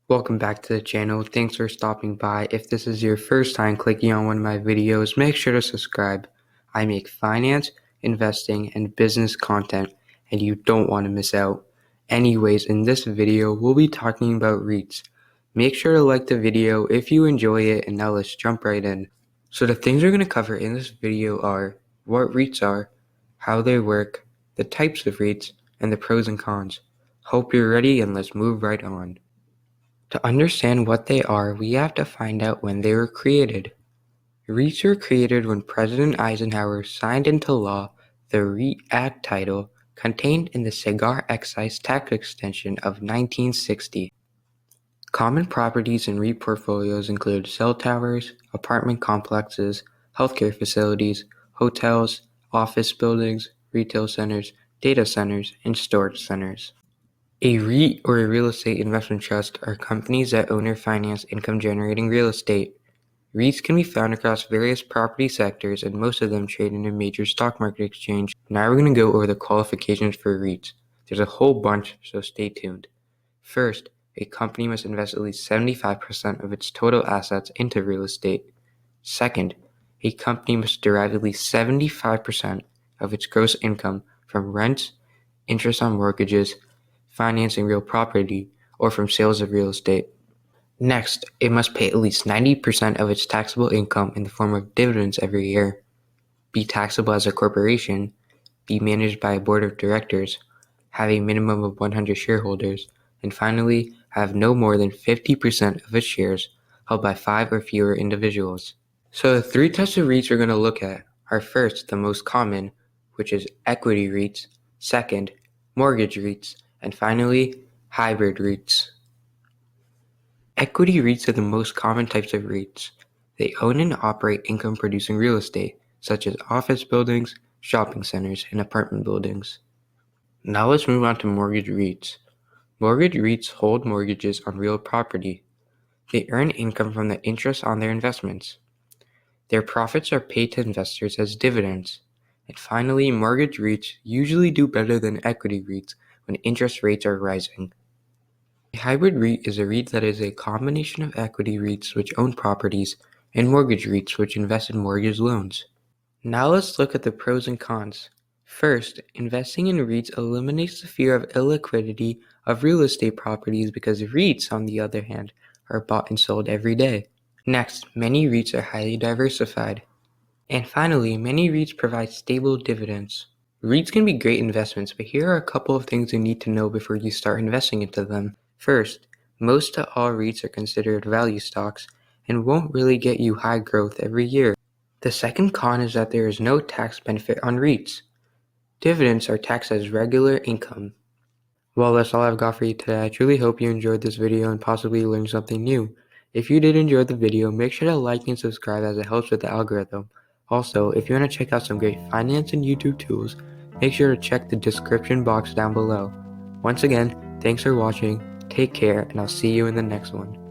Welcome back to the channel. Thanks for stopping by. If this is your first time clicking on one of my videos, make sure to subscribe. I make finance, investing, and business content, and you don't want to miss out. Anyways, in this video, we'll be talking about REITs. Make sure to like the video if you enjoy it, and now let's jump right in. So the things we're going to cover in this video are what REITs are, how they work, the types of REITs, and the pros and cons. Hope you're ready, and let's move right on. To understand what they are, we have to find out when they were created. REITs were created when President Eisenhower signed into law the REIT Act title contained in the cigar excise tax extension of 1960. Common properties in REIT portfolios include cell towers, apartment complexes, healthcare facilities, hotels, office buildings, retail centers, data centers, and storage centers. A REIT, or a real estate investment trust, are companies that own or finance income-generating real estate. REITs can be found across various property sectors, and most of them trade in a major stock market exchange. Now we're going to go over the qualifications for REITs. There's a whole bunch, so stay tuned. First, a company must invest at least 75% of its total assets into real estate. Second, a company must derive at least 75% of its gross income from rents, interest on mortgages, financing real property, or from sales of real estate. Next, it must pay at least 90% of its taxable income in the form of dividends every year, be taxable as a corporation, be managed by a board of directors, have a minimum of 100 shareholders, and finally, have no more than 50% of its shares held by 5 or fewer individuals. So the three types of REITs we're going to look at are first, the most common, which is equity REITs, second, mortgage REITs, and finally, hybrid REITs. Equity REITs are the most common types of REITs. They own and operate income-producing real estate, such as office buildings, shopping centers, and apartment buildings. Now let's move on to mortgage REITs. Mortgage REITs hold mortgages on real property. They earn income from the interest on their investments. Their profits are paid to investors as dividends. And finally, mortgage REITs usually do better than equity REITs when interest rates are rising. A hybrid REIT is a REIT that is a combination of equity REITs, which own properties, and mortgage REITs, which invest in mortgage loans. Now let's look at the pros and cons. First, investing in REITs eliminates the fear of illiquidity of real estate properties because REITs, on the other hand, are bought and sold every day. Next, many REITs are highly diversified. And finally, many REITs provide stable dividends. REITs can be great investments, but here are a couple of things you need to know before you start investing into them. First, most to all REITs are considered value stocks and won't really get you high growth every year. The second con is that there is no tax benefit on REITs. Dividends are taxed as regular income. Well, that's all I've got for you today. I truly hope you enjoyed this video and possibly learned something new. If you did enjoy the video, make sure to like and subscribe as it helps with the algorithm. Also, if you want to check out some great finance and YouTube tools, make sure to check the description box down below. Once again, thanks for watching, take care, and I'll see you in the next one.